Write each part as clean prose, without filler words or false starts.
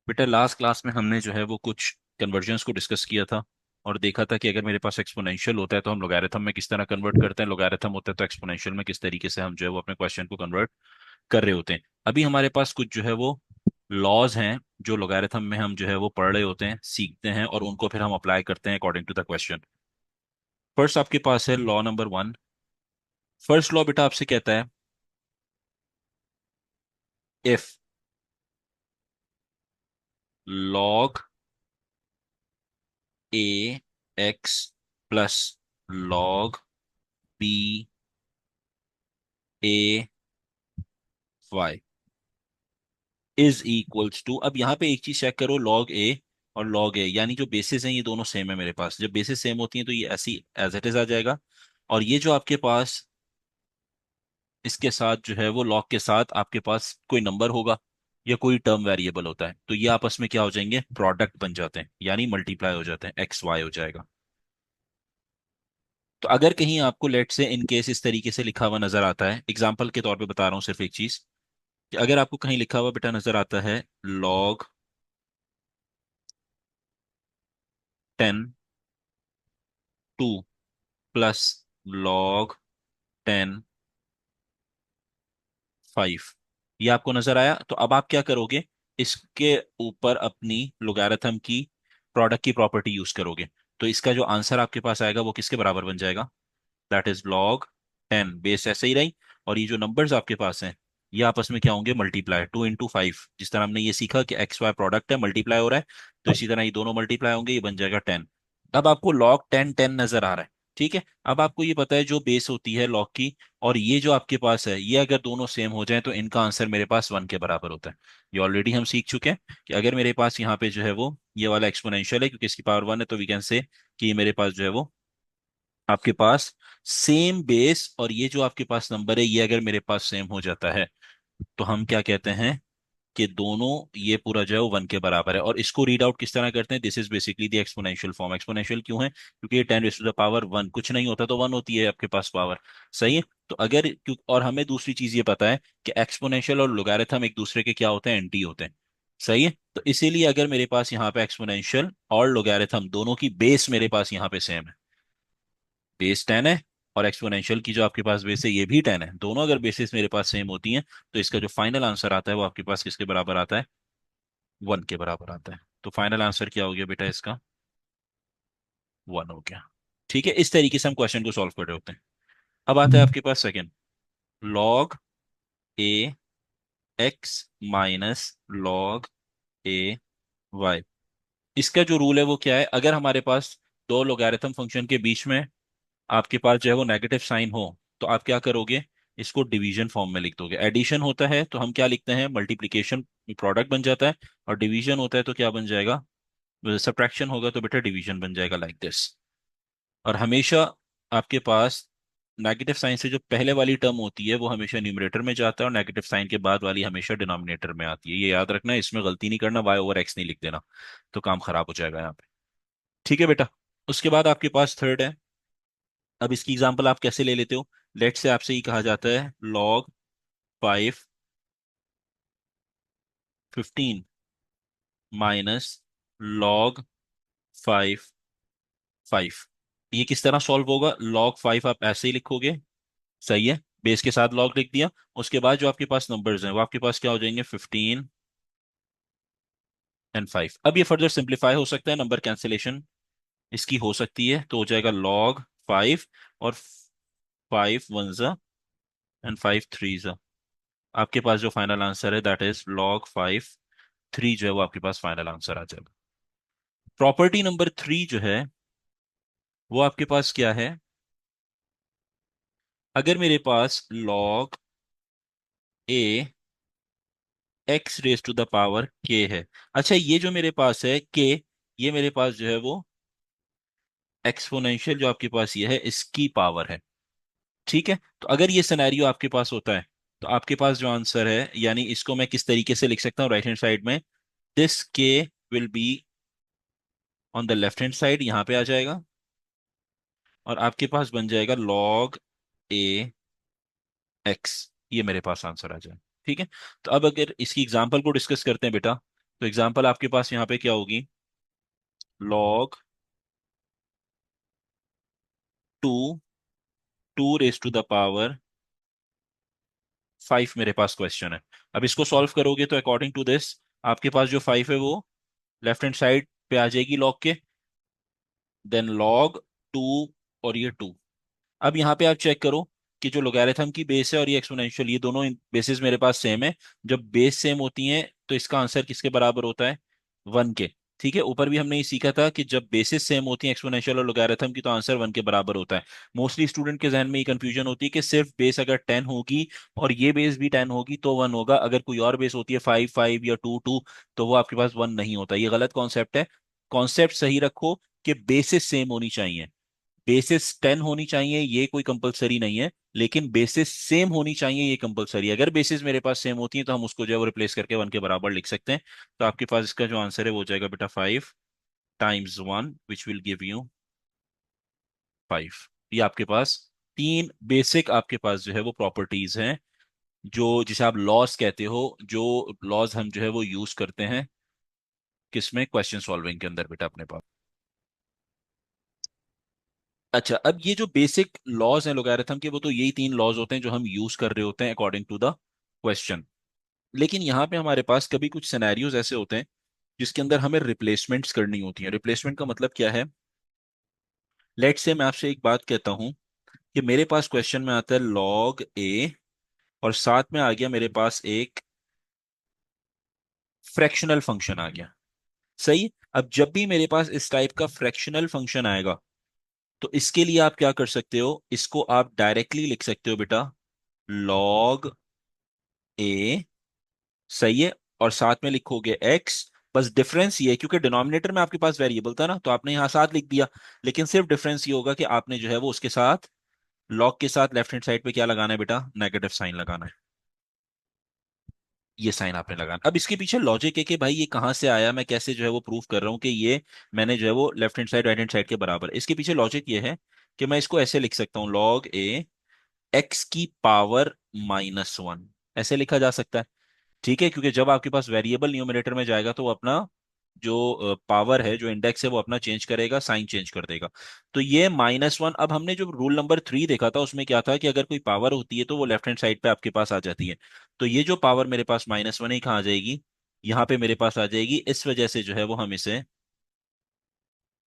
बेटा last class में हमने जो है वो कुछ कन्वर्जन्स को डिस्कस किया था और देखा था कि अगर मेरे पास एक्सपोनेंशियल होता है तो हम लोगारिथम में किस तरह कन्वर्ट करते हैं, लोगारिथम होता है तो एक्सपोनेंशियल में किस तरीके से हम जो है वो अपने क्वेश्चन को कन्वर्ट कर रहे होते हैं। अभी हमारे पास कुछ जो है वो लॉज हैं जो लोगारिथम में हम जो है वो पढ़ रहे होते हैं, सीखते हैं और उनको फिर हम अप्लाई करते हैं according to the question. First आपके पास है लॉ नंबर 1। फर्स्ट लॉ बेटा आपसे कहता है if log a x plus log b a y is equals to. अब यहाँ पे एक चीज चेक करो, लॉग ए और लॉग ए यानी जो बेसिस हैं ये दोनों सेम है मेरे पास। जब बेसिस सेम होती हैं तो ये ऐसी एज इट इज आ जाएगा। और ये जो आपके पास इसके साथ जो है वो लॉग के साथ आपके पास कोई नंबर होगा या कोई टर्म वेरिएबल होता है तो ये आपस में क्या हो जाएंगे, प्रोडक्ट बन जाते हैं यानी मल्टीप्लाई हो जाते हैं, एक्स वाई हो जाएगा। तो अगर कहीं आपको लेट से इन केस इस तरीके से लिखा हुआ नजर आता है, एग्जाम्पल के तौर पे बता रहा हूँ सिर्फ एक चीज, कि अगर आपको कहीं लिखा हुआ बेटा नजर आता है लॉग 10 2 प्लस log 10 5, ये आपको नजर आया तो अब आप क्या करोगे, इसके ऊपर अपनी लोगारिथम की प्रोडक्ट की प्रॉपर्टी यूज करोगे। तो इसका जो आंसर आपके पास आएगा वो किसके बराबर बन जाएगा, दैट इज log 10, बेस ऐसे ही रही। और ये जो नंबर्स आपके पास हैं ये आपस में क्या होंगे, मल्टीप्लाई 2 × 5। जिस तरह हमने ये सीखा कि एक्स वाई प्रोडक्ट है, मल्टीप्लाई हो रहा है, तो इसी तरह ये दोनों मल्टीप्लाई होंगे, ये बन जाएगा 10। अब आपको log 10 10 नजर आ रहा है, ठीक है। अब आपको ये पता है जो बेस होती है लॉग की और ये जो आपके पास है, ये अगर दोनों सेम हो जाएं तो इनका आंसर मेरे पास 1 के बराबर होता है। ये ऑलरेडी हम सीख चुके हैं कि अगर मेरे पास यहाँ पे जो है वो ये वाला एक्सपोनेंशियल है क्योंकि इसकी पावर 1 है तो वी कैन से कि ये मेरे पास जो है वो आपके पास सेम बेस और ये जो आपके पास नंबर है ये अगर मेरे पास सेम हो जाता है तो हम क्या कहते हैं कि दोनों ये पूरा जो है वो 1 के बराबर है। और इसको रीड आउट किस तरह करते हैं, this is basically the exponential form. Exponential क्यों है, क्योंकि ये 10 टू द पावर 1 कुछ नहीं होता तो 1 होती है आपके पास पावर, सही है। तो अगर और हमें दूसरी चीज ये पता है कि एक्सपोनेंशियल और लोगारिथम एक दूसरे के क्या होते हैं, एंटी होते हैं, सही है। तो इसीलिए अगर मेरे पास यहाँ पे एक्सपोनेंशियल और लोगारिथम दोनों की बेस मेरे पास यहाँ पे सेम है, बेस 10 है और एक्सपोनेंशियल की जो आपके पास बेस है ये भी 10 है, दोनों अगर बेसिस मेरे पास सेम होती हैं तो इसका जो फाइनल आंसर आता है वो आपके पास किसके बराबर आता है, 1 के बराबर आता है। तो फाइनल आंसर क्या हो गया बेटा इसका, 1 हो गया। ठीक है, इस तरीके से हम क्वेश्चन को सॉल्व कर रहे होते हैं। अब आता है आपके पास second, log a x minus log A Y. इसका जो रूल है वो क्या है, अगर हमारे पास दो लोगारिथम फंक्शन के बीच में आपके पास जो है वो नेगेटिव साइन हो तो आप क्या करोगे, इसको डिवीजन फॉर्म में लिख दोगे। एडिशन होता है तो हम क्या लिखते हैं, मल्टीप्लिकेशन प्रोडक्ट बन जाता है, और डिवीजन होता है तो क्या बन जाएगा, सब्ट्रैक्शन होगा तो बेटा डिवीजन बन जाएगा, लाइक दिस। और हमेशा आपके पास नेगेटिव साइन से जो पहले वाली टर्म होती है वो हमेशा न्यूमरेटर में जाता है और नेगेटिव साइन के बाद वाली हमेशा डिनोमिनेटर में आती है, ये याद रखना है, इसमें गलती नहीं करना, y/x नहीं लिख देना तो काम खराब हो जाएगा यहाँ पे। ठीक है बेटा, उसके बाद आपके पास थर्ड है। अब इसकी एग्जांपल आप कैसे ले लेते हो, लेट से आपसे ही कहा जाता है log 5 15 माइनस log 5 5। ये किस तरह सॉल्व होगा, log 5 आप ऐसे ही लिखोगे, सही है, बेस के साथ लॉग लिख दिया। उसके बाद जो आपके पास नंबर्स हैं वो आपके पास क्या हो जाएंगे, 15 और 5। अब ये फर्दर सिंप्लीफाई हो सकता है, नंबर कैंसिलेशन इसकी हो सकती है, तो हो जाएगा log 5 और 5 1 एंड 5 3। आपके पास जो फाइनल आंसर है दैट इज log 5 3 जो है वो आपके पास फाइनल आंसर आ जाएगा। प्रॉपर्टी नंबर 3 जो है वो आपके पास क्या है, अगर मेरे पास log a x⁻के है। अच्छा, ये जो मेरे पास है के, ये मेरे पास जो है वो एक्सपोनेंशियल जो आपके पास ये है इसकी पावर है, ठीक है। तो अगर ये सिनेरियो आपके पास होता है तो आपके पास जो आंसर है, यानी इसको मैं किस तरीके से लिख सकता हूँ, राइट हैंड साइड में दिस के will be on the left hand side, यहाँ पे आ जाएगा और आपके पास बन जाएगा log a x, ये मेरे पास आंसर आ जाए, ठीक है। तो अब अगर इसकी एग्जांपल को डिस्कस करते हैं बेटा, तो एग्जाम्पल आपके पास यहाँ पे क्या होगी, log 2, 2 raised to the power 5 मेरे पास क्वेश्चन है। अब इसको सॉल्व करोगे तो अकॉर्डिंग टू दिस आपके पास जो 5 है वो लेफ्ट हैंड साइड पे आ जाएगी लॉग के, देन लॉग 2 और ये 2। अब यहाँ पे आप चेक करो कि जो लोगैरिथम की बेस है और ये एक्सपोनेंशियल, ये दोनों बेसिस मेरे पास सेम है। जब बेस सेम होती हैं तो इसका आंसर किसके बराबर होता है, 1 के। ठीक है, ऊपर भी हमने ये सीखा था कि जब बेसिस सेम होती हैं एक्सपोनेंशियल और लोगैरिथम की, तो आंसर 1 के बराबर होता है। मोस्टली स्टूडेंट के जहन में ये कंफ्यूजन होती है कि सिर्फ बेस अगर 10 होगी और ये बेस भी 10 होगी तो 1 होगा, अगर कोई और बेस होती है 5 5 या 2 2 तो वो आपके पास 1 नहीं होता। ये गलत कॉन्सेप्ट है। कॉन्सेप्ट सही रखो कि बेसिस सेम होनी चाहिए। बेसिस 10 होनी चाहिए ये कोई कंपलसरी नहीं है, लेकिन बेसिस सेम होनी चाहिए ये कंपलसरी है। अगर बेसिस मेरे पास सेम होती है तो हम उसको जो है वो रिप्लेस करके 1 के बराबर लिख सकते हैं। तो आपके पास इसका जो आंसर है वो हो जाएगा बेटा 5 × 1 विच विल गिव यू 5। ये आपके पास तीन बेसिक आपके पास जो है वो प्रॉपर्टीज हैं, जो जिसे आप लॉस कहते हो, जो लॉज हम जो है वो यूज करते हैं किसमें, क्वेश्चन सॉल्विंग के अंदर बेटा अपने पास। अच्छा, अब ये जो बेसिक लॉज हैं लोगारिथम के, वो तो यही तीन लॉज होते हैं जो हम यूज कर रहे होते हैं अकॉर्डिंग टू द क्वेश्चन। लेकिन यहाँ पे हमारे पास कभी कुछ सिनेरियोज ऐसे होते हैं जिसके अंदर हमें रिप्लेसमेंट्स करनी होती हैं। रिप्लेसमेंट का मतलब क्या है, लेट से मैं आपसे एक बात कहता हूँ कि मेरे पास क्वेश्चन में आता है लॉग ए और साथ में आ गया मेरे पास एक फ्रैक्शनल फंक्शन आ गया। सही। अब जब भी मेरे पास इस टाइप का फ्रैक्शनल फंक्शन आएगा तो इसके लिए आप क्या कर सकते हो, इसको आप डायरेक्टली लिख सकते हो बेटा लॉग ए। सही है। और साथ में लिखोगे एक्स। बस डिफरेंस ये है, क्योंकि डिनोमिनेटर में आपके पास वेरिएबल था ना, तो आपने यहां साथ लिख दिया। लेकिन सिर्फ डिफरेंस ये होगा कि आपने जो है वो उसके साथ लॉग के साथ लेफ्ट हैंड साइड पे क्या लगाना है बेटा, नेगेटिव साइन लगाना है। ये साइन आपने लगाना। अब इसके पीछे लॉजिक है कि भाई ये कहां से आया, मैं कैसे जो है वो प्रूव कर रहा हूं कि ये मैंने जो है वो left hand side right hand side के बराबर है। इसके पीछे लॉजिक ये है कि मैं इसको ऐसे लिख सकता हूँ, लॉग ए एक्स की पावर -1, ऐसे लिखा जा सकता है। ठीक है, क्योंकि जब आपके पास वेरिएबल न्यूमरेटर में जाएगा तो वो अपना जो पावर है, जो इंडेक्स है, वो अपना चेंज करेगा, साइन चेंज कर देगा। तो ये -1। अब हमने जो रूल नंबर 3 देखा था उसमें क्या था कि अगर कोई पावर होती है तो वो लेफ्ट हैंड साइड पे आपके पास आ जाती है। तो ये जो पावर मेरे पास -1 है, कहाँ आ जाएगी, यहाँ पे मेरे पास आ जाएगी। इस वजह से जो है वो हम इसे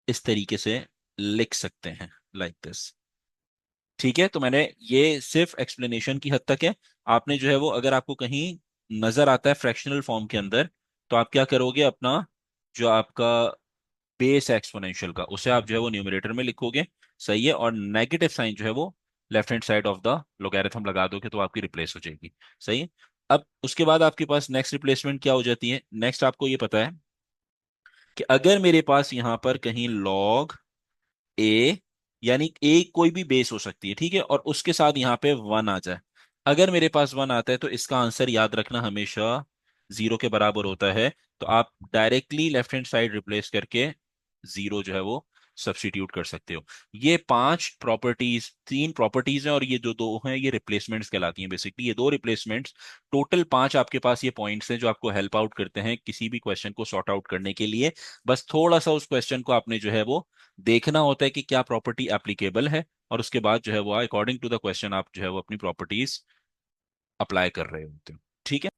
इस तरीके से लिख सकते हैं, लाइक दिस। ठीक है, तो मैंने ये सिर्फ एक्सप्लेनेशन की हद तक है। आपने जो है वो अगर आपको कहीं नजर आता है फ्रैक्शनल फॉर्म के अंदर, तो आप क्या करोगे, अपना जो आपका बेस है एक्सपोनेंशियल का, उसे आप जो है वो न्यूमरेटर में लिखोगे। सही है। और नेगेटिव साइन जो है वो left hand side of the logarithm लगा दोगे तो आपकी रिप्लेस हो जाएगी। सही है। अब उसके बाद आपके पास नेक्स्ट रिप्लेसमेंट क्या हो जाती है, नेक्स्ट आपको ये पता है कि अगर मेरे पास यहां पर कहीं लॉग ए, यानी ए कोई भी बेस हो सकती है, ठीक है, और उसके साथ यहाँ पे 1 आ जाए। अगर मेरे पास 1 आता है तो इसका आंसर याद रखना हमेशा 0 के बराबर होता है। तो आप directly left hand side replace करके 0 जो है वो सब्स्टिट्यूट कर सकते हो। ये 5 प्रॉपर्टीज, 3 प्रॉपर्टीज हैं और ये जो 2 हैं ये रिप्लेसमेंट्स कहलाती हैं। बेसिकली ये 2 रिप्लेसमेंट्स, टोटल 5 आपके पास ये पॉइंट्स हैं जो आपको हेल्प आउट करते हैं किसी भी क्वेश्चन को सॉर्ट आउट करने के लिए। बस थोड़ा सा उस क्वेश्चन को आपने जो है वो देखना होता है कि क्या प्रॉपर्टी एप्लीकेबल है, और उसके बाद जो है वो अकॉर्डिंग टू द क्वेश्चन आप जो है वो अपनी प्रॉपर्टीज अप्लाई कर रहे होते हो। ठीक है।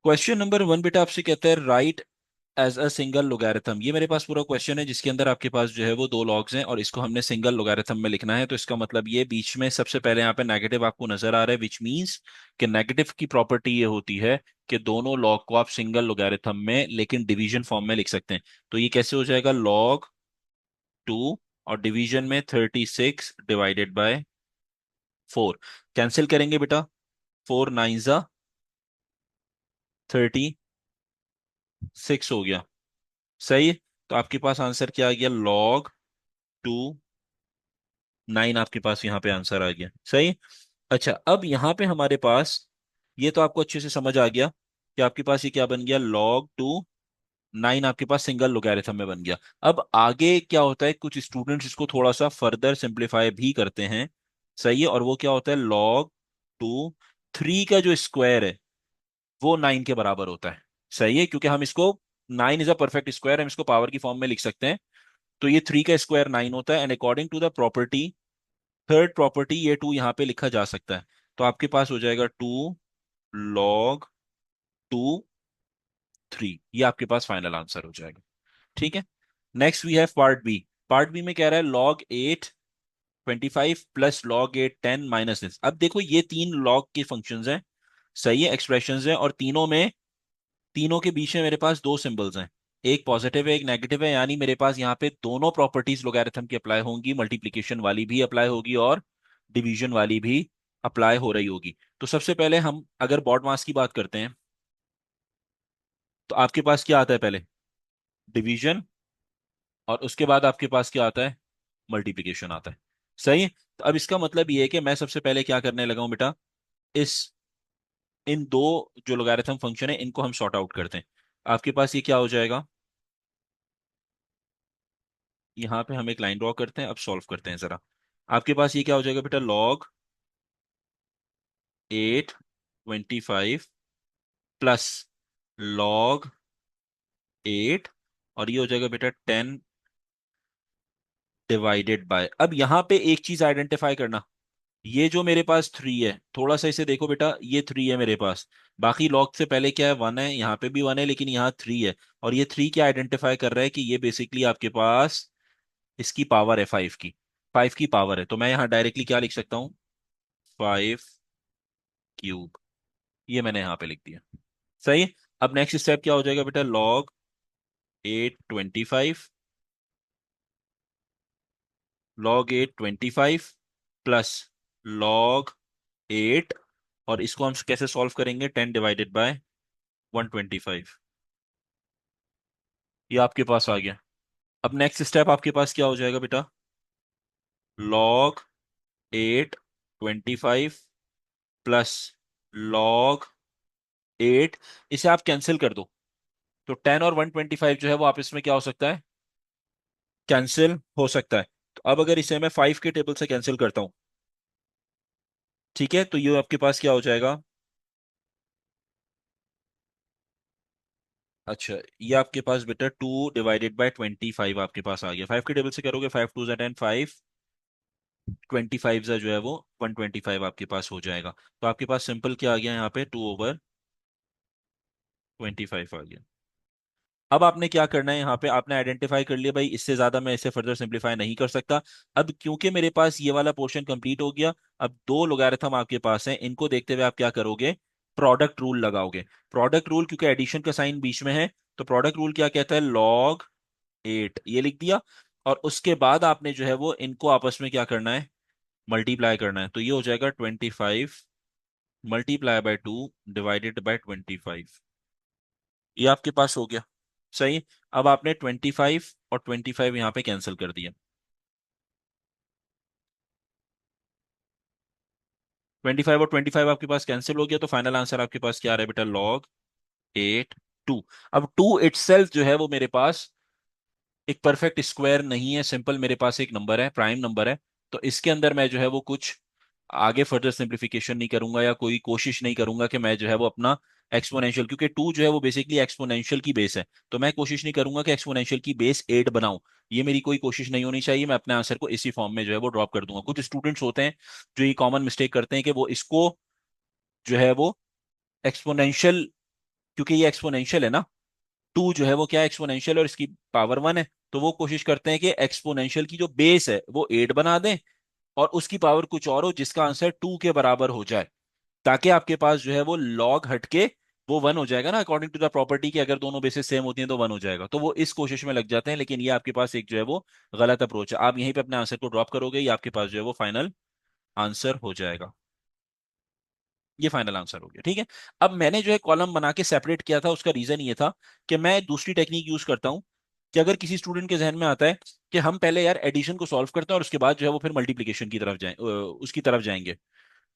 क्वेश्चन नंबर 1 बेटा आपसे कहता है right as a single logarithm. ये मेरे पास पूरा क्वेश्चन है जिसके अंदर आपके पास जो है वो 2 लॉग्स हैं और इसको हमने सिंगल लोगारिथम में लिखना है। तो इसका मतलब ये बीच में सबसे पहले यहाँ पे नेगेटिव आपको नजर आ रहा है, विच मींस कि नेगेटिव की प्रॉपर्टी ये होती है कि दोनों लॉग को आप सिंगल लोगारिथम में लेकिन डिवीजन फॉर्म में लिख सकते हैं। तो ये कैसे हो जाएगा, लॉग 2 और डिवीजन में 36 डिवाइडेड बाय 4। कैंसिल करेंगे बेटा, 4 9 जा 36 हो गया। सही है। तो आपके पास आंसर क्या आ गया, log 2 9 आपके पास यहाँ पे आंसर आ गया। सही है? अच्छा, अब यहाँ पे हमारे पास ये तो आपको अच्छे से समझ आ गया कि आपके पास ये क्या बन गया, log 2 9 आपके पास सिंगल लोगैरिथम में बन गया। अब आगे क्या होता है, कुछ स्टूडेंट्स इसको थोड़ा सा फर्दर सिंप्लीफाई भी करते हैं। सही है। और वो क्या होता है, log 2 3 का जो स्क्वायर है वो 9 के बराबर होता है। सही है, क्योंकि हम इसको, 9 इज अ परफेक्ट स्क्वायर, हम इसको पावर की फॉर्म में लिख सकते हैं। तो ये 3 का स्क्वायर 9 होता है, and according to the property, third property, ये 2 यहाँ पे लिखा जा सकता है। तो आपके पास हो जाएगा 2 log 2 3, ये आपके पास फाइनल आंसर हो जाएगा। ठीक है। Next we have part B. Part B में कह रहा है log 8 25 प्लस log 8 10 - this। अब देखो ये तीन लॉग के फंक्शंस हैं, सही है, एक्सप्रेशंस हैं, और तीनों में, तीनों के बीच में मेरे पास दो सिंबल्स हैं, एक पॉजिटिव है एक नेगेटिव है, यानी मेरे पास यहाँ पे दोनों प्रॉपर्टीज लोगैरिथम की अप्लाई होंगी, मल्टीप्लिकेशन वाली भी अप्लाई होगी और डिवीजन वाली भी अप्लाई हो रही होगी। तो सबसे पहले हम अगर बॉड मास की बात करते हैं, तो आपके पास क्या आता है पहले, डिवीजन, और उसके बाद आपके पास क्या आता है, मल्टीप्लिकेशन आता है। सही है। तो अब इसका मतलब ये है कि मैं सबसे पहले क्या करने लगा हूं बेटा, इस, इन दो जो लोगारिथम फंक्शन है इनको हम सॉर्ट आउट करते हैं। आपके पास ये क्या हो जाएगा, यहाँ पे हम एक लाइन ड्रॉ करते हैं, अब सॉल्व करते हैं जरा। आपके पास ये क्या हो जाएगा बेटा, log 8 25 प्लस log 8, और ये हो जाएगा बेटा 10 डिवाइडेड बाय, अब यहाँ पे एक चीज आइडेंटिफाई करना, ये जो मेरे पास 3 है, थोड़ा सा इसे देखो बेटा, ये 3 है मेरे पास, बाकी लॉग से पहले क्या है, 1 है, यहाँ पे भी 1 है, लेकिन यहाँ 3 है, और ये 3 क्या आइडेंटिफाई कर रहा है कि ये बेसिकली आपके पास इसकी पावर है 5 की, 5 की पावर है। तो मैं यहाँ डायरेक्टली क्या लिख सकता हूँ, 5 क्यूब, ये मैंने यहाँ पे लिख दिया। सही है। अब नेक्स्ट स्टेप क्या हो जाएगा बेटा, log 8 25 प्लस log 8, और इसको हम कैसे सॉल्व करेंगे, 10 डिवाइडेड बाय 125, ये आपके पास आ गया। अब नेक्स्ट स्टेप आपके पास क्या हो जाएगा बेटा, log 8 25 प्लस log 8, इसे आप कैंसिल कर दो, तो 10 और 125 जो है वो आपस में क्या हो सकता है, कैंसिल हो सकता है। तो अब अगर इसे मैं 5 के टेबल से कैंसिल करता हूं, ठीक है, तो ये आपके पास क्या हो जाएगा, अच्छा, ये आपके पास बेटा 2 डिवाइडेड बाय 25 आपके पास आ गया, 5 के टेबल से करोगे, 5 2 10, 5 25 जो है वो 125 आपके पास हो जाएगा। तो आपके पास सिंपल क्या आ गया, यहाँ पे 2/25 आ गया। अब आपने क्या करना है, यहाँ पे आपने आइडेंटिफाई कर लिया भाई, इससे ज्यादा मैं इसे फर्दर सिंप्लीफाई नहीं कर सकता। अब क्योंकि मेरे पास ये वाला पोर्शन कंप्लीट हो गया, अब दो लोगारिथम आपके पास हैं, इनको देखते हुए आप क्या करोगे, प्रोडक्ट रूल लगाओगे। प्रोडक्ट रूल, क्योंकि एडिशन का साइन बीच में है, तो प्रोडक्ट रूल क्या कहता है, log 8, ये लिख दिया, और उसके बाद आपने जो है वो इनको आपस में क्या करना है, मल्टीप्लाई करना है। तो ये हो जाएगा 25 × 2 डिवाइडेड बाय 25, ये आपके पास हो गया। सही। अब आपने 25 और 25 यहाँ पे कैंसिल कर दिया, 25 और 25 आपके पास कैंसिल हो गया, तो फाइनल आंसर आपके पास क्या आ रहा है बेटा, log 8 2। अब 2 इटसेल्फ जो है वो मेरे पास एक परफेक्ट स्क्वायर नहीं है, सिंपल मेरे पास एक नंबर है, प्राइम नंबर है। तो इसके अंदर मैं जो है वो कुछ आगे फर्दर सिंप्लीफिकेशन नहीं करूंगा, या कोई कोशिश नहीं करूंगा कि मैं जो है वो अपना एक्सपोनेंशियल, क्योंकि 2 जो है वो बेसिकली एक्सपोनेंशियल की बेस है, तो मैं कोशिश नहीं करूंगा कि एक्सपोनेंशियल की बेस 8 बनाऊं, ये मेरी कोई कोशिश नहीं होनी चाहिए। मैं अपने आंसर को इसी फॉर्म में जो है वो ड्रॉप कर दूंगा। कुछ स्टूडेंट्स होते हैं जो ये कॉमन मिस्टेक करते हैं कि वो इसको जो है वो एक्सपोनेंशियल, क्योंकि ये एक्सपोनेंशियल है ना, 2 जो है वो क्या एक्सपोनेंशियल और इसकी पावर 1 है, तो वो कोशिश करते हैं कि एक्सपोनेंशियल की जो बेस है वो 8 बना दें, और उसकी पावर कुछ और हो जिसका आंसर 2 के बराबर हो जाए, ताकि आपके पास जो है वो लॉग हटके वो 1 हो जाएगा ना, अकॉर्डिंग टू द प्रॉपर्टी की, अगर दोनों बेसिस सेम होती हैं तो 1 हो जाएगा। तो वो इस कोशिश में लग जाते हैं, लेकिन ये आपके पास एक जो है वो गलत अप्रोच है। आप यहीं पे अपने आंसर को ड्रॉप करोगे, ये आपके पास जो है वो फाइनल आंसर हो जाएगा, ये फाइनल आंसर हो गया। ठीक है। अब मैंने जो है कॉलम बना के सेपरेट किया था, उसका रीजन ये था कि मैं दूसरी टेक्निक यूज करता हूं, कि अगर किसी स्टूडेंट के जहन में आता है कि हम पहले यार एडिशन को सॉल्व करते हैं और उसके बाद जो है वो फिर मल्टीप्लीकेशन की तरफ उसकी तरफ जाएंगे,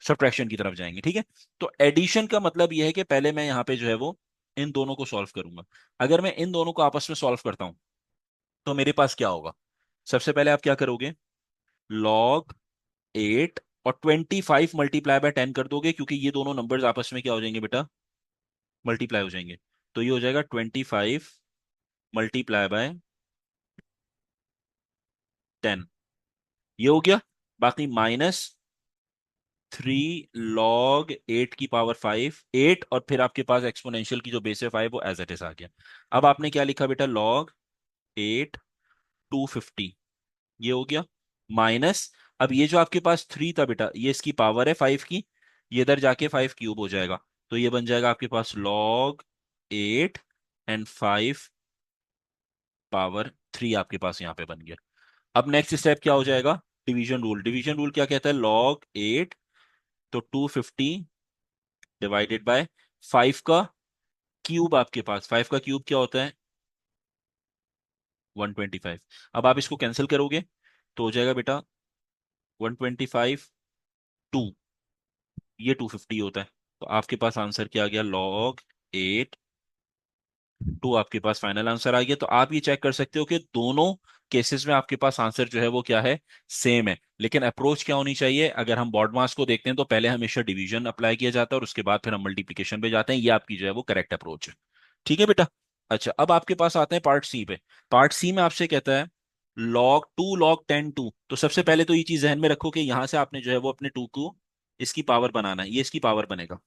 सब्ट्रैक्शन की तरफ जाएंगे। ठीक है। तो एडिशन का मतलब यह है कि पहले मैं यहाँ पे जो है वो इन दोनों को सॉल्व करूंगा। अगर मैं इन दोनों को आपस में सॉल्व करता हूं, तो मेरे पास क्या होगा, सबसे पहले आप क्या करोगे, log 8 और 25 × 10 कर दोगे, क्योंकि ये दोनों नंबर्स आपस में क्या हो जाएंगे बेटा, मल्टीप्लाई हो जाएंगे। तो ये हो जाएगा 25 मल्टीप्लाई बाय 10, ये हो गया। बाकी -3 log 8 की पावर 5, 8, और फिर आपके पास एक्सपोनेंशियल की जो बेस है 5, वो एज इट इज आ गया। अब आपने क्या लिखा बेटा, log 8 250, ये हो गया। माइनस, अब ये जो आपके पास 3 था बेटा, ये इसकी पावर है 5 की, ये इधर जाके 5 क्यूब हो जाएगा। तो ये बन जाएगा आपके पास log 8 और 5 पावर 3 आपके पास यहाँ पे बन गया। अब नेक्स्ट स्टेप क्या हो जाएगा, डिवीजन रूल। डिवीजन रूल क्या कहता है, log 8, तो 250 डिवाइडेड बाय 5 का क्यूब, आपके पास 5 का क्यूब क्या होता है, 125। अब आप इसको कैंसिल करोगे तो हो जाएगा बेटा 125 2, ये 250 होता है। तो आपके पास आंसर क्या आ गया, log 8 2 आपके पास फाइनल आंसर आ गया। तो आप ये चेक कर सकते हो कि दोनों केसेस में आपके पास आंसर जो है वो क्या है, सेम है। लेकिन अप्रोच क्या होनी चाहिए, अगर हम बॉड मास को देखते हैं तो पहले हमेशा डिवीजन अप्लाई किया जाता है और उसके बाद फिर हम मल्टीप्लीकेशन पे जाते हैं। ये आपकी जो है वो करेक्ट अप्रोच है। ठीक है बेटा। अच्छा, अब आपके पास आते हैं पार्ट सी पे। पार्ट सी में आपसे कहता है log 2 log 10 2। तो सबसे पहले तो ये चीज ध्यान में रखो कि यहां से आपने जो है वो अपने 2 को इसकी पावर बनाना है, ये इसकी पावर बनेगा,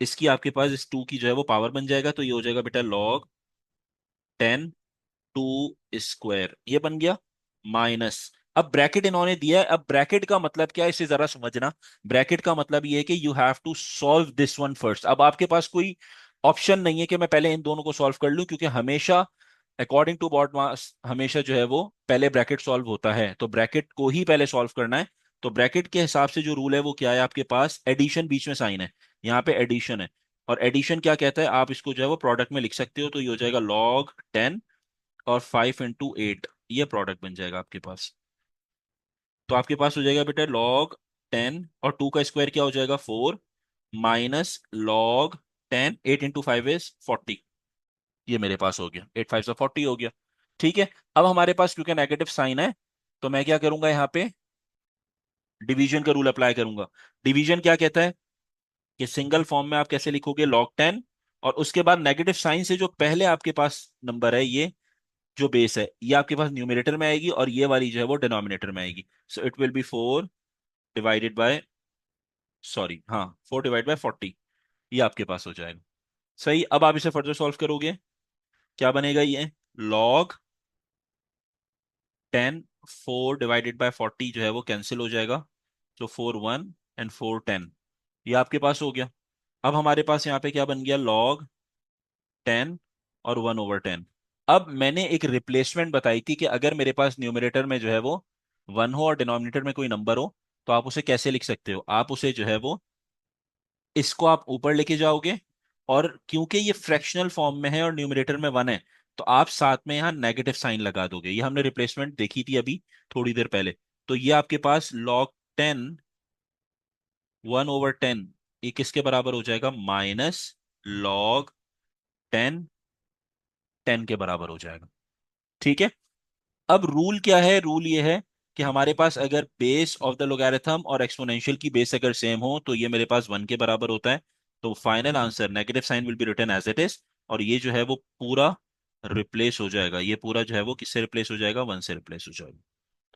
इसकी आपके पास इस 2 की जो है वो पावर बन जाएगा। तो ये हो जाएगा बेटा log 10 2 स्क्वायर, ये बन गया। माइनस, अब ब्रैकेट इन्होंने दिया है, अब ब्रैकेट का मतलब क्या है इसे जरा समझना। ब्रैकेट का मतलब ये है कि you have to solve this one first. अब आपके पास कोई ऑप्शन नहीं है कि मैं पहले इन दोनों को सॉल्व कर लूं, क्योंकि हमेशा अकॉर्डिंग टू बॉड मास हमेशा जो है वो पहले ब्रैकेट सॉल्व होता है, तो ब्रैकेट को ही पहले सॉल्व करना है। तो ब्रैकेट के हिसाब से जो रूल है वो क्या है, आपके पास एडिशन बीच में साइन है, यहाँ पे एडिशन है। और एडिशन क्या कहता है, आप इसको जो है वो प्रोडक्ट में लिख सकते हो। तो ये हो जाएगा log 10 और 5 × 8, ये प्रोडक्ट बन जाएगा आपके पास। तो आपके पास हो जाएगा बेटा log 10 और 2 का स्क्वायर क्या हो जाएगा 4, माइनस log 10, 8 × 5 इज 40, ये मेरे पास हो गया, 8 5 40 हो गया। ठीक है। अब हमारे पास क्योंकि नेगेटिव साइन है, तो मैं क्या करूंगा, यहाँ पे डिवीजन का रूल अप्लाई करूंगा। डिवीजन क्या कहता है कि सिंगल फॉर्म में आप कैसे लिखोगे, log 10 और उसके बाद नेगेटिव साइन से जो पहले आपके पास नंबर है, ये जो बेस है, ये आपके पास न्यूमरेटर में आएगी और ये वाली जो है वो डिनोमिनेटर में आएगी। So it will be 4 divided by 40। ये आपके पास हो जाएगा। सही। अब आप इसे फर्दर सॉल्व करोगे, क्या बनेगा, ये log 10 4 डिवाइडेड बाय 40 जो है वो कैंसिल हो जाएगा। तो 4 1 और 4 10, ये आपके पास हो गया। अब हमारे पास यहाँ पे क्या बन गया, log 10 और 1/10। अब मैंने एक रिप्लेसमेंट बताई थी कि अगर मेरे पास न्यूमरेटर में जो है वो 1 हो और डिनोमिनेटर में कोई नंबर हो, तो आप उसे कैसे लिख सकते हो, आप उसे जो है वो इसको आप ऊपर लेके जाओगे, और क्योंकि ये फ्रैक्शनल फॉर्म में है और न्यूमरेटर में 1 है, तो आप साथ में यहाँ नेगेटिव साइन लगा दोगे। ये हमने रिप्लेसमेंट देखी थी अभी थोड़ी देर पहले। तो ये आपके पास log 10 1/10, ये किसके बराबर हो जाएगा, -log 10 10 के बराबर हो जाएगा। ठीक है। अब रूल क्या है, रूल ये है कि हमारे पास अगर बेस ऑफ द लोगारिथम और एक्सपोनेंशियल की बेस अगर सेम हो तो ये मेरे पास 1 के बराबर होता है। तो final answer negative sign will be written as it is, और ये जो है वो पूरा रिप्लेस हो जाएगा, ये पूरा जो है वो किससे रिप्लेस हो जाएगा, 1 से रिप्लेस हो जाएगा।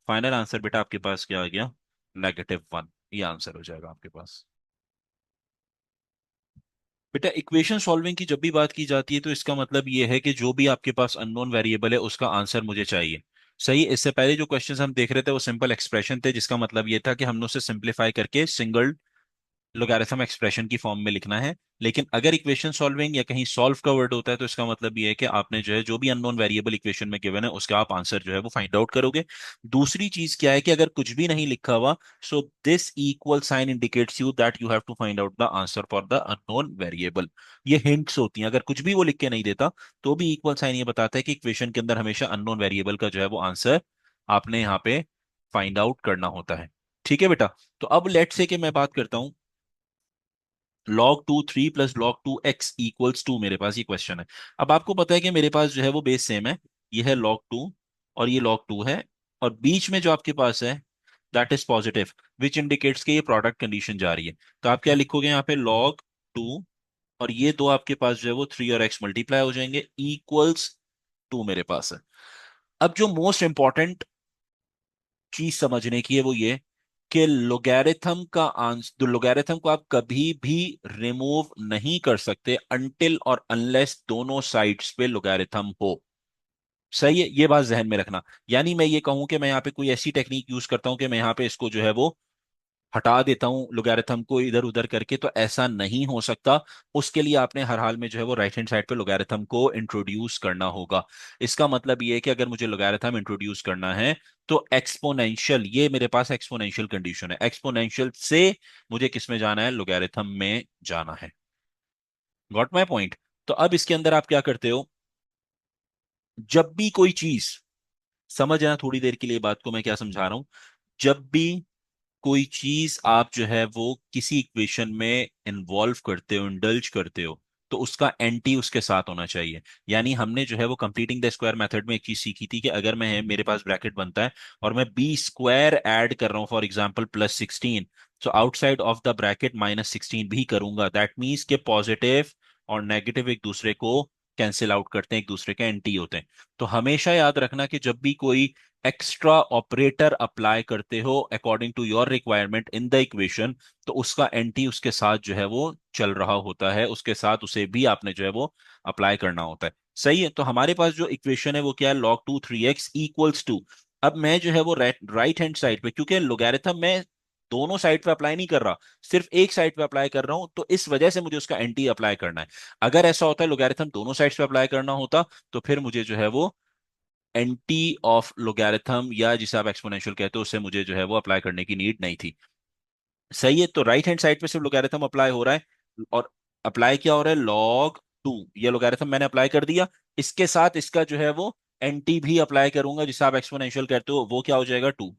फाइनल आंसर बेटा आपके पास क्या आ गया, -1, ये आंसर हो जाएगा आपके पास। बेटा इक्वेशन सॉल्विंग की जब भी बात की जाती है तो इसका मतलब ये है कि जो भी आपके पास अननोन वेरिएबल है उसका आंसर मुझे चाहिए। सही। इससे पहले जो क्वेश्चंस हम देख रहे थे वो सिंपल एक्सप्रेशन थे, जिसका मतलब ये था कि हमने उसे सिंप्लीफाई करके सिंगल लोगैरिथम एक्सप्रेशन की फॉर्म में लिखना है। लेकिन अगर इक्वेशन सॉल्विंग या कहीं सॉल्व का वर्ड होता है तो इसका मतलब ये है कि आपने जो है जो भी अननोन वेरिएबल इक्वेशन में गिवन है उसका आप आंसर जो है वो फाइंड आउट करोगे। दूसरी चीज क्या है कि अगर कुछ भी नहीं लिखा हुआ, so this equal sign indicates you that you have to find out the answer for the unknown variable. ये हिंट्स होती हैं, अगर कुछ भी वो लिख के नहीं देता तो भी इक्वल साइन ये बताता है कि इक्वेशन के अंदर हमेशा अननोन वेरिएबल का जो है वो आंसर आपने यहाँ पे फाइंड आउट करना होता है। ठीक है बेटा। तो अब लेट से कि मैं बात करता हूं, log 2 3 प्लस log 2 x = 2, मेरे पास ये क्वेश्चन है। अब आपको पता है कि मेरे पास जो है वो बेस सेम है, ये है log 2 और ये log 2 है, और बीच में जो आपके पास है that is positive, which indicates कि ये प्रोडक्ट कंडीशन जा रही है। तो आप क्या लिखोगे यहाँ पे, लॉग टू, और ये दो आपके पास जो है वो 3 और x मल्टीप्लाई हो जाएंगे, इक्वल्स 2 मेरे पास है। अब जो मोस्ट इंपॉर्टेंट चीज समझने की है वो ये कि लोगैरिथम का आंसर, लोगैरिथम को आप कभी भी रिमूव नहीं कर सकते अनटिल और अनलेस दोनों साइड्स पे लोगैरिथम हो। सही है, ये बात जहन में रखना। यानी मैं ये कहूं कि मैं यहाँ पे कोई ऐसी टेक्निक यूज करता हूं कि मैं यहाँ पे इसको जो है वो हटा देता हूं लोगैरिथम को इधर उधर करके, तो ऐसा नहीं हो सकता। उसके लिए आपने हर हाल में जो है वो राइट हैंड साइड पे लोगैरिथम को इंट्रोड्यूस करना होगा। इसका मतलब ये है कि अगर मुझे लोगैरिथम इंट्रोड्यूस करना है तो एक्सपोनेंशियल, ये मेरे पास एक्सपोनेंशियल कंडीशन है, एक्सपोनेंशियल से मुझे किस में जाना है, लोगैरिथम में जाना है। Got my point? तो अब इसके अंदर आप क्या करते हो, जब भी कोई चीज, समझ आना थोड़ी देर के लिए बात को मैं क्या समझा रहा हूं, जब भी कोई चीज आप जो है वो किसी इक्वेशन में इन्वॉल्व करते हो, इंडल्ज करते हो, तो उसका एंटी उसके साथ होना चाहिए। यानी हमने जो है वो कंप्लीटिंग द स्क्वायर मेथड में एक चीज सीखी थी कि अगर मैं, मेरे पास ब्रैकेट बनता है और मैं बी स्क्वायर ऐड कर रहा हूं, फॉर एग्जांपल +16, तो आउटसाइड ऑफ द ब्रैकेट -16 भी करूंगा, दैट मीन्स के पॉजिटिव और नेगेटिव एक दूसरे को कैंसिल आउट करते हैं, एक दूसरे के एंटी होते हैं। तो हमेशा याद रखना कि जब भी कोई एक्स्ट्रा ऑपरेटर अप्लाई करते हो according to your requirement in the equation, तो उसका एंटी उसके साथ जो है वो चल रहा होता है, उसके साथ उसे भी आपने जो है वो अप्लाई करना होता है। सही है, तो हमारे पास जो इक्वेशन है वो क्या है, log 2 3x = 2। अब मैं जो है वो राइट हैंड साइड पे, क्योंकि लोगैरिथम मैं दोनों साइड पे अप्लाई नहीं कर रहा, सिर्फ एक साइड पे अप्लाई कर रहा हूं, तो इस वजह से मुझे उसका एंटी अप्लाई करना है। अगर ऐसा होता है लोगैरिथम दोनों साइड्स पे अप्लाई करना होता, तो फिर मुझे जो है वो एंटी ऑफ लोगैरिथम, या जिसे आप एक्सपोनेंशियल कहते हो, उससे मुझे जो है वो अप्लाई करने की नीड नहीं थी। सही है, तो राइट हैंड साइड पे सिर्फ लोगैरिथम अप्लाई हो रहा है, और अप्लाई क्या हो रहा है, log 2, ये लोगैरिथम मैंने अप्लाई कर दिया, इसके साथ इसका जो है वो एंटी भी अप्लाई करूंगा, जिसे आप एक्सपोनेंशियल कहते हो, वो क्या हो जाएगा, 2।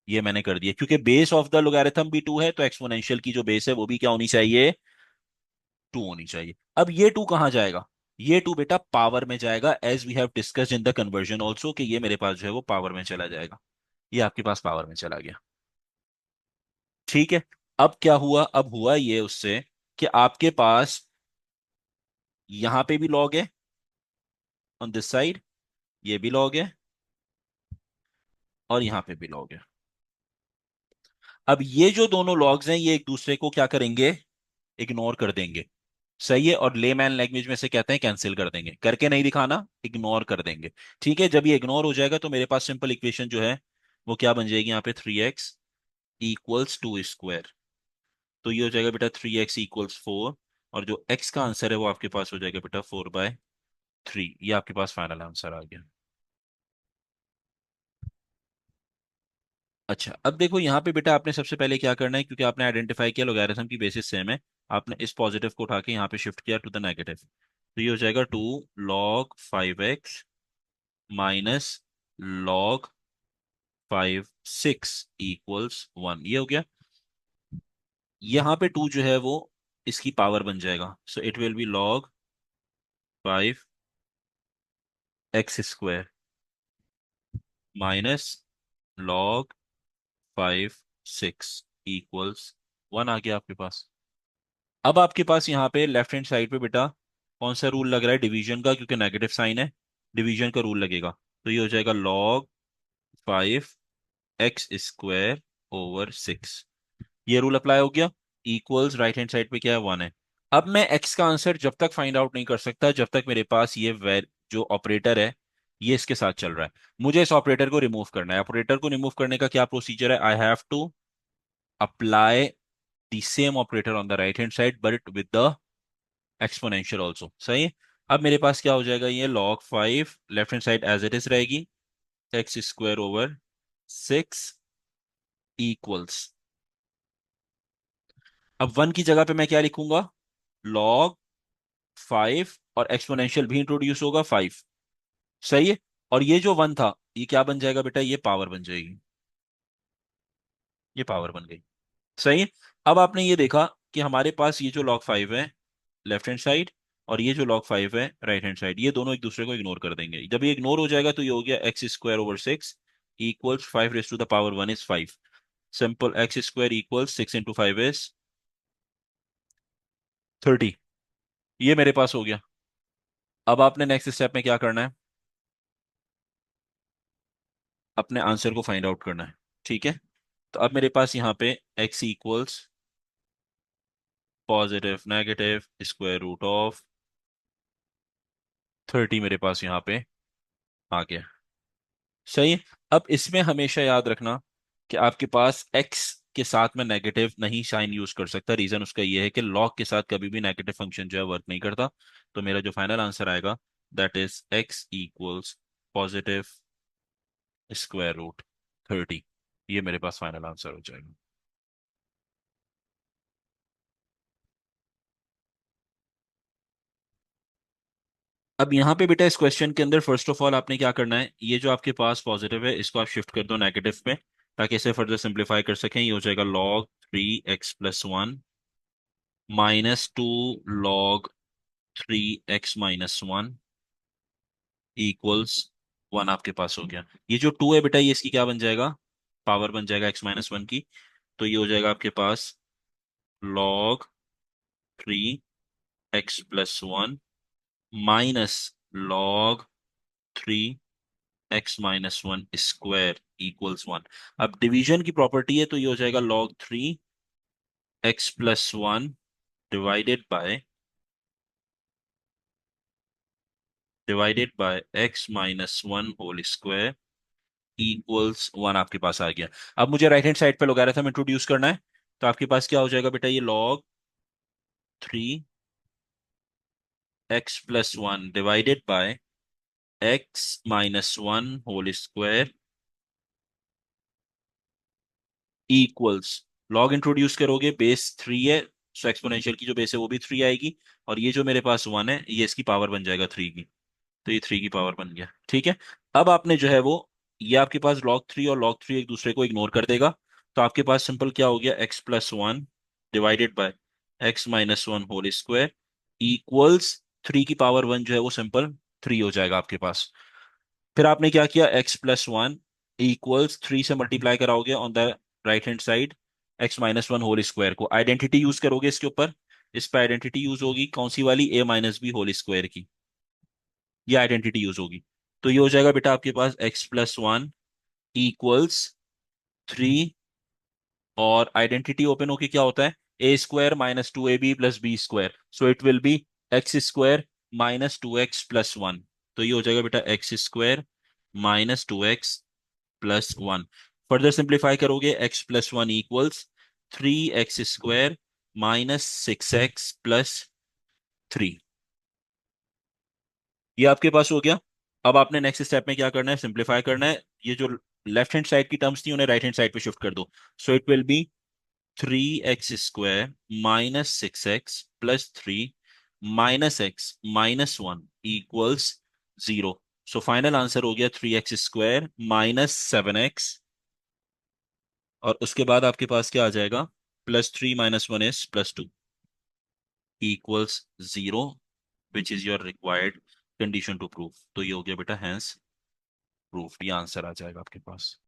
ये मैंने कर दिया, क्योंकि बेस ऑफ द लोगैरिथम भी 2 है, तो एक्सपोनेंशियल की जो बेस है वो भी क्या होनी चाहिए, 2 होनी चाहिए। अब ये 2 कहां जाएगा, ये 2 बेटा पावर में जाएगा, as we have discussed in the conversion also, कि ये मेरे पास जो है वो पावर में चला जाएगा। ये आपके पास पावर में चला गया। ठीक है, अब क्या हुआ, अब हुआ ये उससे कि आपके पास यहां पे भी लॉग है ऑन दिस साइड, ये भी लॉग है, और यहां पे भी लॉग है। अब ये जो दोनों लॉग्स हैं ये एक दूसरे को क्या करेंगे, इग्नोर कर देंगे। सही है, और लेमैन लैंग्वेज में से कहते हैं कैंसिल कर देंगे, करके नहीं दिखाना, इग्नोर कर देंगे। ठीक है, जब ये इग्नोर हो जाएगा तो मेरे पास सिंपल इक्वेशन जो है वो क्या बन जाएगी, यहाँ पे 3x = 2 स्क्वायर। तो ये हो जाएगा बेटा 3x = 4, और जो x का आंसर है वो आपके पास हो जाएगा बेटा 4/3। ये आपके पास फाइनल आंसर आ गया। अच्छा, अब देखो यहाँ पे बेटा आपने सबसे पहले क्या करना है, क्योंकि आपने आइडेंटिफाई किया लोगैरिथम की बेसिस सेम है, आपने इस पॉजिटिव को उठा के यहाँ पे शिफ्ट किया टू द नेगेटिव, तो ये हो जाएगा 2log 5x - log 5 6 = 1। ये हो गया। यहाँ पे 2 जो है वो इसकी पावर बन जाएगा, so it will be log 5x² -log 5 6 = 1 आ गया आपके पास। अब आपके पास यहाँ पे लेफ्ट हैंड साइड पे बेटा कौन सा रूल लग रहा है, डिवीजन का, क्योंकि नेगेटिव साइन है, डिवीजन का रूल लगेगा। तो ये हो जाएगा log 5x² / 6। ये रूल अप्लाई हो गया, इक्वल्स राइट हैंड साइड पे क्या है, 1 है। अब मैं x का आंसर जब तक फाइंड आउट नहीं कर सकता जब तक मेरे पास ये जो ऑपरेटर है ये इसके साथ चल रहा है। मुझे इस ऑपरेटर को रिमूव करना है। ऑपरेटर को रिमूव करने का क्या प्रोसीजर है, I have to apply the same operator on the right hand side but with the exponential also. सही है, अब मेरे पास क्या हो जाएगा, ये log 5 left hand side as it is रहेगी, x² / 6 इक्वल्स, अब 1 की जगह पे मैं क्या लिखूंगा, log 5, और एक्सपोनेंशियल भी इंट्रोड्यूस होगा 5। सही है, और ये जो 1 था ये क्या बन जाएगा बेटा, ये पावर बन जाएगी, ये पावर बन गई। सही है, अब आपने ये देखा कि हमारे पास ये जो log 5 है लेफ्ट हैंड साइड, और ये जो log 5 है राइट हैंड साइड, ये दोनों एक दूसरे को इग्नोर कर देंगे। जब ये इग्नोर हो जाएगा तो ये हो गया x² / 6 = 5 raised to the power 1 is 5। Simple x square equal 6 × 5 is 30। ये मेरे पास हो गया। अब आपने नेक्स्ट स्टेप में क्या करना है, अपने आंसर को फाइंड आउट करना है। ठीक है, तो अब मेरे पास यहाँ पे x equals positive negative square root of 30 मेरे पास यहाँ पे आ गया। सही है। अब इसमें हमेशा याद रखना कि आपके पास x के साथ में नेगेटिव नहीं साइन यूज कर सकता। रीजन उसका ये है कि log के साथ कभी भी नेगेटिव फंक्शन जो है वर्क नहीं करता। तो मेरा जो फाइनल आंसर आएगा that is x equals positive square root 30। ये मेरे पास फाइनल आंसर हो जाएगा। अब यहाँ पे बेटा इस क्वेश्चन के अंदर फर्स्ट ऑफ ऑल आपने क्या करना है, ये जो आपके पास पॉजिटिव है इसको आप शिफ्ट कर दो नेगेटिव पे, ताकि इसे फर्दर सिंप्लीफाई कर सकें। ये हो जाएगा log 3x + 1 -2 log 3x - 1 equals 1 आपके पास हो गया। ये जो 2 है बेटा ये इसकी क्या बन जाएगा, पावर बन जाएगा x - 1 की। तो ये हो जाएगा आपके पास log 3x + 1 -log 3x - 1 square equals 1। अब डिवीजन की प्रॉपर्टी है, तो ये हो जाएगा log 3x + 1 divided by x - 1 whole square equals 1 आपके पास आ गया। अब मुझे राइट हैंड साइड पे लोगैरिथम इंट्रोड्यूस करना है। तो आपके पास क्या हो जाएगा बेटा, ये log 3x + 1 divided by x - 1 whole square equals, log introduce करोगे बेस 3 है, सो एक्सपोनेंशियल की जो बेस है वो भी 3 आएगी, और ये जो मेरे पास 1 है ये इसकी पावर बन जाएगा 3 की। तो ये 3 की पावर बन गया। ठीक है। अब आपने जो है वो, ये आपके पास log 3 और log 3 एक दूसरे को इग्नोर कर देगा। तो आपके पास सिंपल क्या हो गया, x + 1 divided by x - 1 whole square equals 3 की पावर 1 जो है वो सिंपल 3 हो जाएगा आपके पास। फिर आपने क्या किया, x + 1 इक्वल्स 3 से मल्टीप्लाई कराओगे on the right hand side x - 1 whole square को, आइडेंटिटी यूज करोगे इसके ऊपर। इस पर आइडेंटिटी यूज होगी कौन सी वाली, a - b होल स्क्वायर की, ये आइडेंटिटी यूज होगी। तो ये हो जाएगा बेटा आपके पास x + 1 इक्वल्स 3, और आइडेंटिटी ओपन होके क्या होता है, a² -2ab + b², so it will be x² -2x + 1। तो ये हो जाएगा बेटा x² -2x + 1। फर्दर सिंप्लीफाई करोगे x + 1 इक्वल्स 3x² -6x + 3। ये आपके पास हो गया। अब आपने नेक्स्ट स्टेप में क्या करना है, सिंप्लीफाई करना है। ये जो लेफ्ट हैंड साइड की टर्म्स थी उन्हें राइट हैंड साइड पे शिफ्ट कर दो। So it will be 3x² -6x + 3 -x - 1 equals 0। So final answer हो गया 3x² -7x, और उसके बाद आपके पास क्या आ जाएगा, +3 - 1 is +2 equals 0, which is your required condition to prove. तो ये हो गया बेटा हैंस प्रूफ, ये आंसर आ जाएगा आपके पास।